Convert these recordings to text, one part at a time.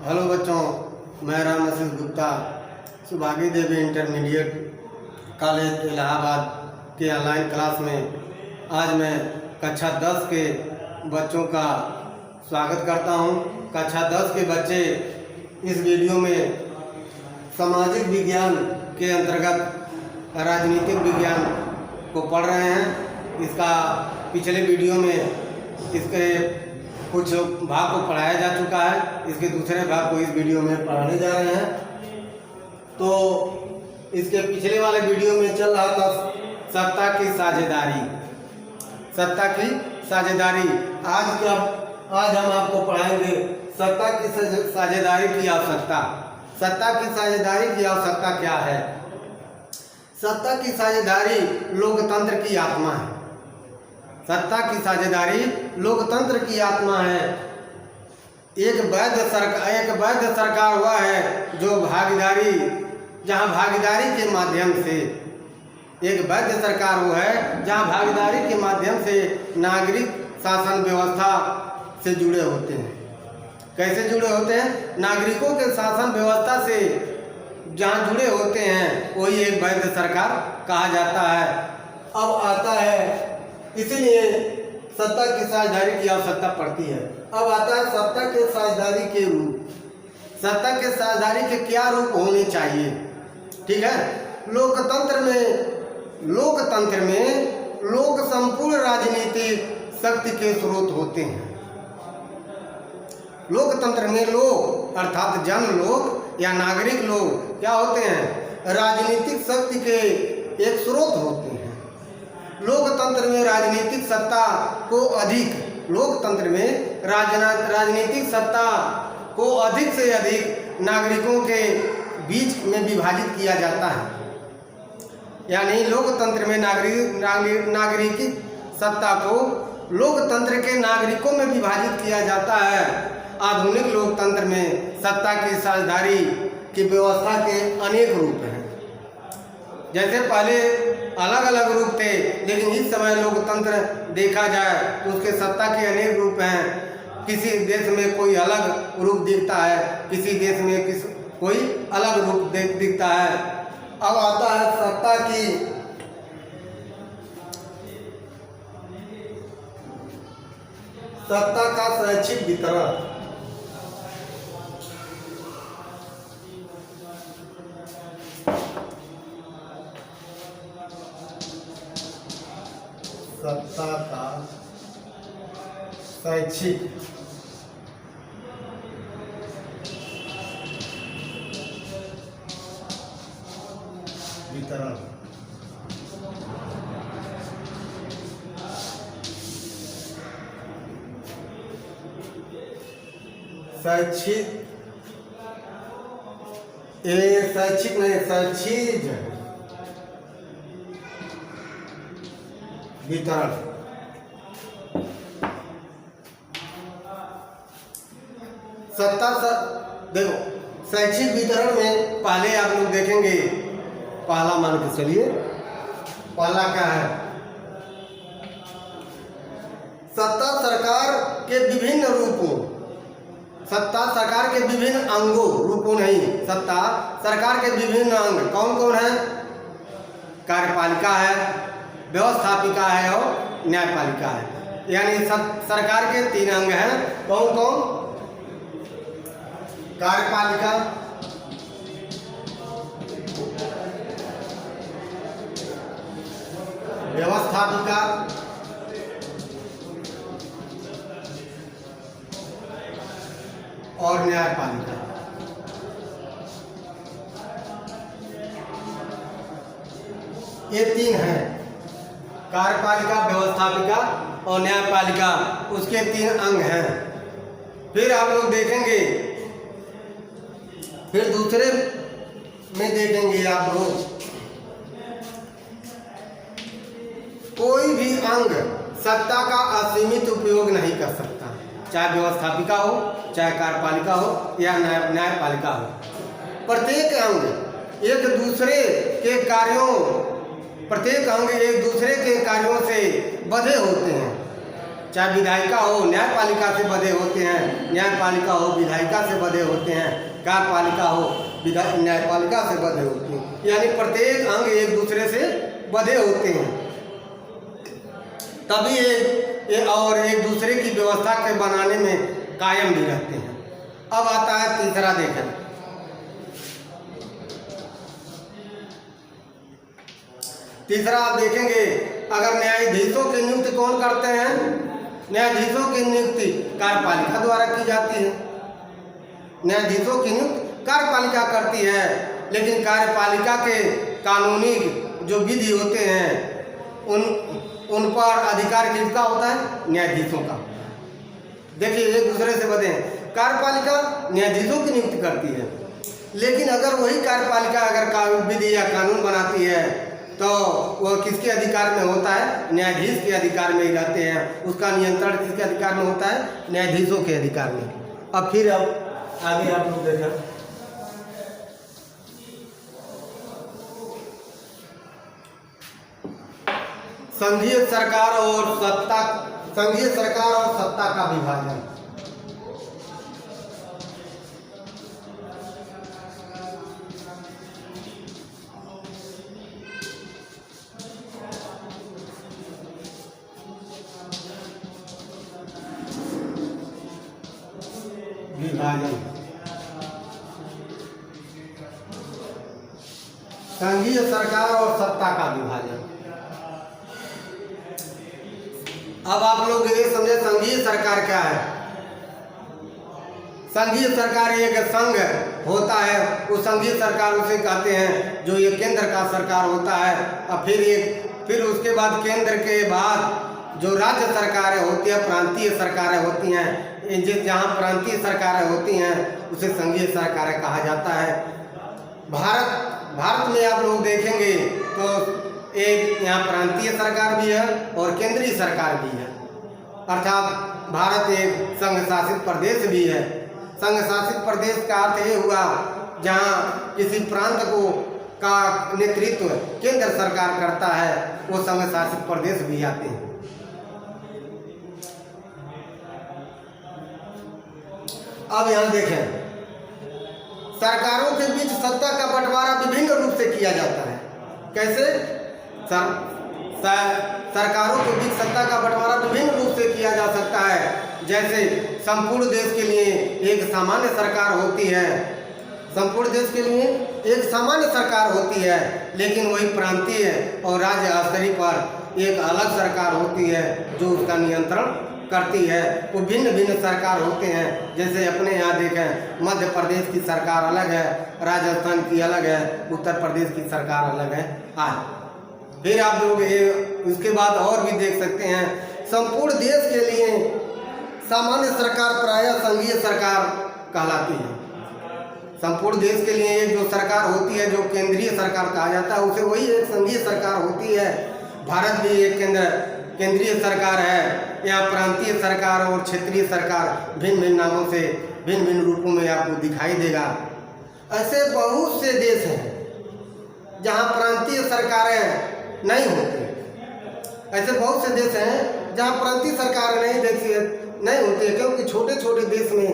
Hello बच्चों, मैं राम आशीष गुप्ता सुभागी देवी intermediate college Allahabad के ऑनलाइन क्लास में आज मैं कक्षा 10 के बच्चों का स्वागत करता हूं। कक्षा 10 के बच्चे इस वीडियो में सामाजिक विज्ञान के अंतर्गत राजनीतिक विज्ञान को पढ़ रहे हैं। इसका पिछले वीडियो में इसके कुछ भाग को पढ़ाया जा चुका है, इसके दूसरे भाग को इस वीडियो में पढ़ाने जा रहे हैं। तो इसके पिछले वाले वीडियो में चल रहा था सत्ता की साझेदारी। सत्ता की साझेदारी आज हम आपको पढ़ाएंगे सत्ता की साझेदारी की आवश्यकता। सत्ता की साझेदारी की आवश्यकता क्या है? सत्ता की साझेदारी लोकतंत्र की आत्मा है। सत्ता की साझेदारी लोकतंत्र की आत्मा है। एक वैध सरकार वह है जो जहां भागीदारी के माध्यम से एक वैध सरकार वो है जहां भागीदारी के माध्यम से नागरिक शासन व्यवस्था से जुड़े होते हैं। कैसे जुड़े होते हैं? नागरिकों के शासन व्यवस्था से जहां जुड़े होते हैं वही एक वैध सरकार कहा जाता है। अब आता है, इसीलिए सत्ता की साझेदारी की आवश्यकता पड़ती है। अब आता है सत्ता के साझेदारी के रूप। सत्ता के साझेदारी के क्या रूप होने चाहिए? ठीक है। लोकतंत्र में लोक संपूर्ण राजनीतिक शक्ति के स्रोत होते हैं। लोकतंत्र में लोग अर्थात जन लोग या नागरिक लोग क्या होते हैं? राजनीतिक शक्ति के एक स्रोत होते हैं। लोकतंत्र में राजनीतिक सत्ता को अधिक से अधिक नागरिकों के बीच में विभाजित किया जाता है। यानी लोकतंत्र में नागरिकी सत्ता को लोकतंत्र के नागरिकों में विभाजित किया जाता है। आधुनिक लोकतंत्र में सत्ता की साझेदारी की व्यवस्था के अनेक रूप हैं। जैसे पहले अलग अलग रूप थे, लेकिन इस समय लोकतंत्र देखा जाए तो उसके सत्ता के अनेक रूप हैं। किसी देश में कोई अलग रूप दिखता है, किसी देश में कोई अलग रूप दिखता है। अब आता है सत्ता का स्वैच्छिक वितरण। सत्ता का स्वैच्छिक वितरण। स्वैच्छिक वितरण। देखो, शैक्षिक वितरण में पहले आप लोग देखेंगे, पहला मान के चलिए, पहला क्या है? सत्ता सरकार के विभिन्न रूपों, सत्ता सरकार के विभिन्न अंगों, रूपों नहीं, सत्ता सरकार के विभिन्न अंग कौन कौन है? कार्यपालिका है, व्यवस्थापिका है और न्यायपालिका है। यानी सरकार के 3 अंग हैं। कौन कौन? कार्यपालिका, व्यवस्थापिका और न्यायपालिका। ये 3 हैं, कार्यपालिका, व्यवस्थापिका और न्यायपालिका, उसके 3 अंग हैं। फिर आप लोग देखेंगे, फिर दूसरे में देखेंगे आप लोग, कोई भी अंग सत्ता का असीमित उपयोग नहीं कर सकता, चाहे व्यवस्थापिका हो, चाहे कार्यपालिका हो या न्यायपालिका हो। प्रत्येक अंग एक दूसरे के कार्यों से बंधे होते हैं। चाहे विधायिका हो न्यायपालिका से बंधे होते हैं, न्यायपालिका हो विधायिका से बंधे होते हैं, कार्यपालिका हो न्यायपालिका से बंधे होते हैं, यानी प्रत्येक अंग एक दूसरे से बंधे होते हैं, तभी और एक दूसरे की व्यवस्था के बनाने में कायम भी रहते हैं। अब आता है तीसरा, देखें तीसरा आप देखेंगे, अगर न्यायाधीशों की नियुक्ति कौन करते हैं? न्यायाधीशों की नियुक्ति कार्यपालिका द्वारा की जाती है। न्यायाधीशों की नियुक्ति कार्यपालिका करती है, लेकिन कार्यपालिका के कानूनी जो विधि होते हैं उन पर अधिकार किसका होता है? न्यायाधीशों का। देखिए एक दूसरे से बदे कार्यपालिका न्यायाधीशों की नियुक्ति करती है, लेकिन अगर वही कार्यपालिका अगर विधि या कानून बनाती है तो वह किसके अधिकार में होता है? न्यायाधीश के अधिकार में ही रहते हैं। उसका नियंत्रण किसके अधिकार में होता है? न्यायाधीशों के अधिकार में। अब फिर अब आगे आप लोग देखें, संघीय सरकार और सत्ता का विभाजन। संघीय सरकार और सत्ता का विभाजन। अब आप लोग ये समझे संघीय सरकार क्या है? संघीय सरकार एक संघ होता है, उस संघीय सरकार उसे कहते हैं जो ये केंद्र का सरकार होता है। और फिर उसके बाद केंद्र के बाद जो राज्य सरकारें होती है, प्रांतीय सरकारें होती हैं, जहाँ प्रांतीय सरकारें होती हैं उसे संघीय सरकारें कहा जाता है। भारत में आप लोग देखेंगे तो एक यहाँ प्रांतीय सरकार भी है और केंद्रीय सरकार भी है, अर्थात भारत एक संघ शासित प्रदेश भी है। संघ शासित प्रदेश का अर्थ ये हुआ जहाँ किसी प्रांत का नेतृत्व केंद्र सरकार करता है, वो संघ शासित प्रदेश भी आते हैं। अब यहाँ देखें, सरकारों के बीच सत्ता का बंटवारा विभिन्न रूप से किया जाता है। कैसे? सरकारों के बीच सत्ता का बंटवारा विभिन्न रूप से किया जा सकता है। जैसे संपूर्ण देश के लिए एक सामान्य सरकार होती है, संपूर्ण देश के लिए एक सामान्य सरकार होती है, लेकिन वही प्रांतीय और राज्य स्तरीय पर एक अलग सरकार होती है जो उसका नियंत्रण करती है। वो भिन्न भिन्न सरकार होते हैं। जैसे अपने यहाँ देखें, मध्य प्रदेश की सरकार अलग है, राजस्थान की अलग है, उत्तर प्रदेश की सरकार अलग है। फिर आप लोग उसके बाद और भी देख सकते हैं, संपूर्ण देश के लिए सामान्य सरकार प्रायः संघीय सरकार कहलाती है। संपूर्ण देश के लिए एक जो सरकार होती है, जो केंद्रीय सरकार कहा जाता है, उसे वही एक संघीय सरकार होती है। भारत भी एक केंद्रीय सरकार है। यहाँ प्रांतीय सरकार और क्षेत्रीय सरकार भिन्न भिन्न नामों से भिन्न भिन्न रूपों में आपको दिखाई देगा। ऐसे बहुत से देश हैं जहाँ प्रांतीय सरकारें नहीं होती। ऐसे बहुत से देश हैं जहाँ प्रांतीय सरकार नहीं होती है, क्योंकि छोटे छोटे देश में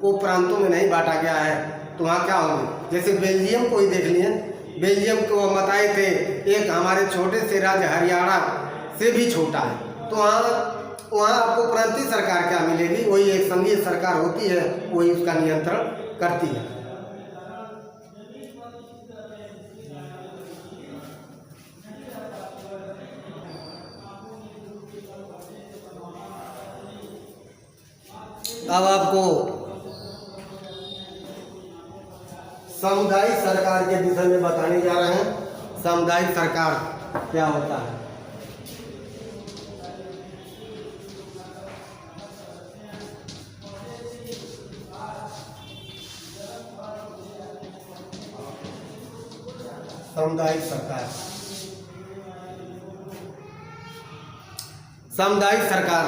वो प्रांतों में नहीं बांटा गया है। तो वहाँ क्या होंगे? जैसे बेल्जियम को ही देख लिए, बेल्जियम को बताए थे एक हमारे छोटे से राज्य हरियाणा से भी छोटा है। तो वहाँ आपको प्रांतीय सरकार क्या मिलेगी? वही एक संघीय सरकार होती है, वही उसका नियंत्रण करती है। अब आपको सामुदायिक सरकार के विषय में बताने जा रहे हैं। सामुदायिक सरकार क्या होता है? सामुदायिक सरकार, सामुदायिक सरकार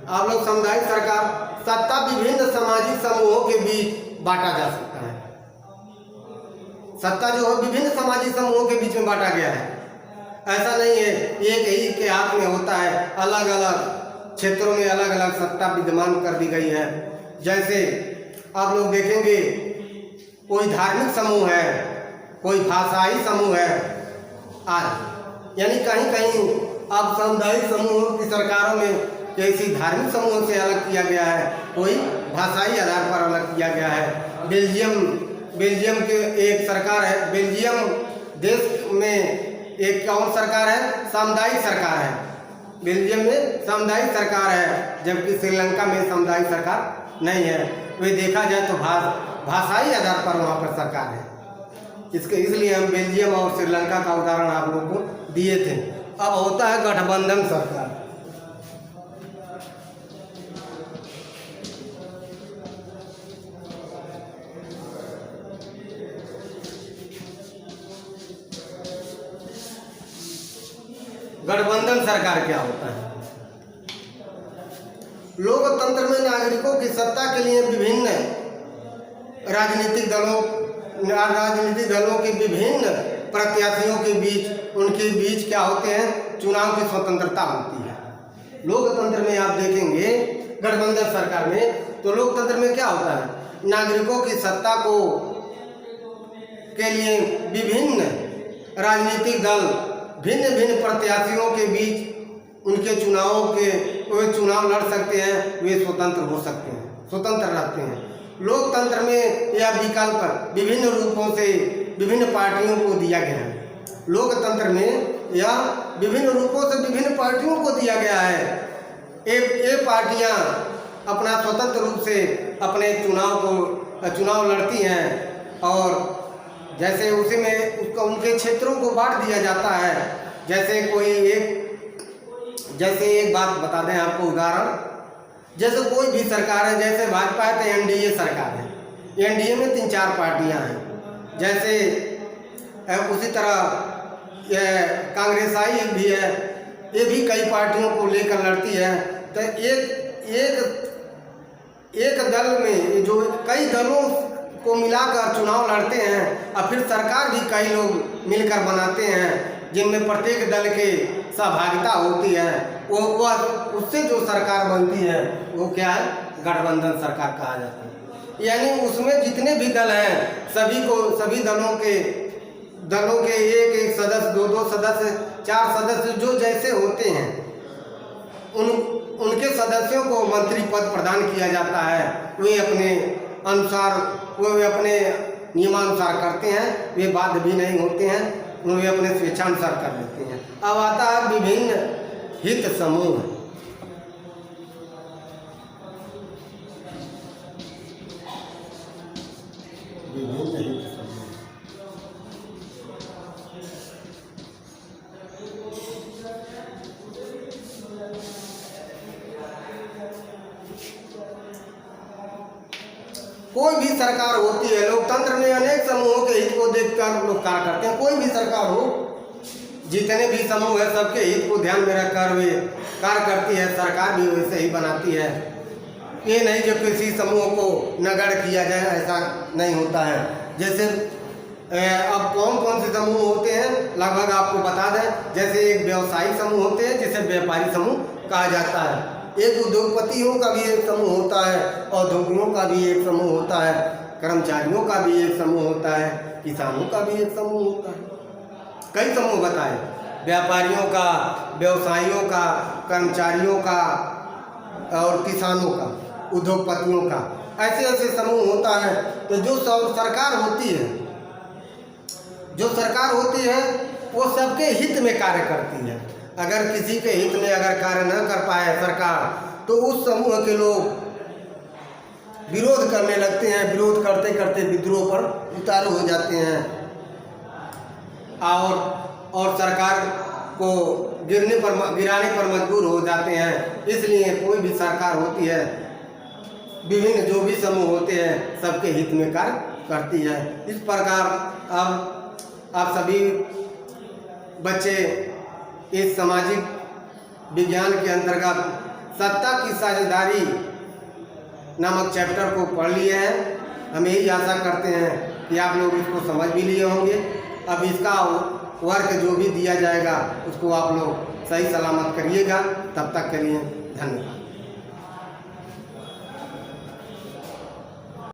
आप लोग सामुदायिक सरकार सत्ता विभिन्न सामाजिक समूहों के बीच बांटा जा सकता है। सत्ता जो है विभिन्न सामाजिक समूहों के बीच में बांटा गया है। ऐसा नहीं है एक ही के हाथ में होता है, अलग अलग क्षेत्रों में अलग अलग सत्ता विद्यमान कर दी गई है। जैसे आप लोग देखेंगे, कोई धार्मिक समूह है, कोई भाषाई समूह है आदि, यानी कहीं कहीं अब सामुदायिक समूहों की सरकारों में किसी धार्मिक समूहों से अलग किया गया है, कोई भाषाई आधार पर अलग किया गया है। बेल्जियम के एक सरकार है, बेल्जियम देश में एक कौन सरकार है, सामुदायिक सरकार है। बेल्जियम में सामुदायिक सरकार है, जबकि श्रीलंका में सामुदायिक सरकार नहीं है। वे देखा जाए तो भाषाई आधार पर वहाँ पर सरकार है। इसलिए हम बेल्जियम और श्रीलंका का उदाहरण आप लोगों को दिए थे। अब होता है गठबंधन सरकार। गठबंधन सरकार क्या होता है? लोकतंत्र में नागरिकों की सत्ता के लिए विभिन्न राजनीतिक दलों के विभिन्न प्रत्याशियों के बीच, उनके बीच क्या होते हैं, चुनाव की स्वतंत्रता होती है। लोकतंत्र में आप देखेंगे गठबंधन सरकार में, तो लोकतंत्र में क्या होता है, नागरिकों की सत्ता को के लिए विभिन्न राजनीतिक दल भिन्न भिन्न प्रत्याशियों के बीच उनके वे चुनाव लड़ सकते हैं, वे स्वतंत्र हो सकते हैं, स्वतंत्र रहते हैं। लोकतंत्र में यह विकल्प विभिन्न रूपों से विभिन्न पार्टियों को दिया गया है। लोकतंत्र में यह विभिन्न रूपों से विभिन्न पार्टियों को दिया गया है। ये पार्टियां अपना स्वतंत्र रूप से अपने चुनाव लड़ती हैं, और जैसे उसी में उनके क्षेत्रों को बांट दिया जाता है। जैसे एक बात बता दें आपको उदाहरण, जैसे कोई भी सरकार है, जैसे भाजपा है तो एनडीए सरकार है, एनडीए में 3-4 पार्टियां हैं। जैसे उसी तरह कांग्रेसाई भी है, ये भी कई पार्टियों को लेकर लड़ती है। तो एक दल में जो कई दलों को मिलाकर चुनाव लड़ते हैं, और फिर सरकार भी कई लोग मिलकर बनाते हैं, जिनमें प्रत्येक दल के सहभागिता होती है। वो उससे जो सरकार बनती है वो क्या है, गठबंधन सरकार कहा जाता है। यानी उसमें जितने भी दल हैं, सभी दलों के एक सदस्य, 2 सदस्य, 4 सदस्य जो जैसे होते हैं, उनके सदस्यों को मंत्री पद प्रदान किया जाता है। वे अपने अनुसार, वे अपने नियमानुसार करते हैं, वे बाध्य भी नहीं होते हैं, वे अपने स्वेच्छानुसार कर लेते हैं। अब आता है विभिन्न हित समूह। कोई भी सरकार होती है, लोकतंत्र में अनेक समूहों के हित को देखकर लोग कार्य करते हैं। कोई भी सरकार हो, जितने भी समूह है, सबके हित को ध्यान में रखकर वे कार्य करती है। सरकार भी वैसे ही बनाती है। ये नहीं जो किसी समूह को नगण्य किया जाए, ऐसा नहीं होता है। जैसे अब कौन कौन से समूह होते हैं लगभग आपको बता दें। जैसे एक व्यवसायिक समूह होते हैं, जिसे व्यापारी समूह कहा जाता है। एक उद्योगपतियों का भी एक समूह होता है, औद्योगिकों का भी एक समूह होता है, कर्मचारियों का भी एक समूह होता है, किसानों का भी एक समूह होता है। कई समूह बताए, व्यापारियों का, व्यवसायियों का, कर्मचारियों का और किसानों का, उद्योगपतियों का, ऐसे समूह होता है। तो जो सरकार होती है वो सबके हित में कार्य करती है। अगर किसी के हित में अगर कार्य न कर पाए सरकार, तो उस समूह के लोग विरोध करने लगते हैं। विरोध करते करते विद्रोह पर उतारू हो जाते हैं, और सरकार को गिराने पर मजबूर हो जाते हैं। इसलिए कोई भी सरकार होती है, विभिन्न जो भी समूह होते हैं, सबके हित में कार्य करती है। इस प्रकार अब आप सभी बच्चे इस सामाजिक विज्ञान के अंतर्गत सत्ता की साझेदारी नामक चैप्टर को पढ़ लिए हैं। हम यही आशा करते हैं कि आप लोग इसको समझ भी लिए होंगे। अब इसका वर्क जो भी दिया जाएगा उसको आप लोग सही सलामत करिएगा। तब तक के लिए धन्यवाद।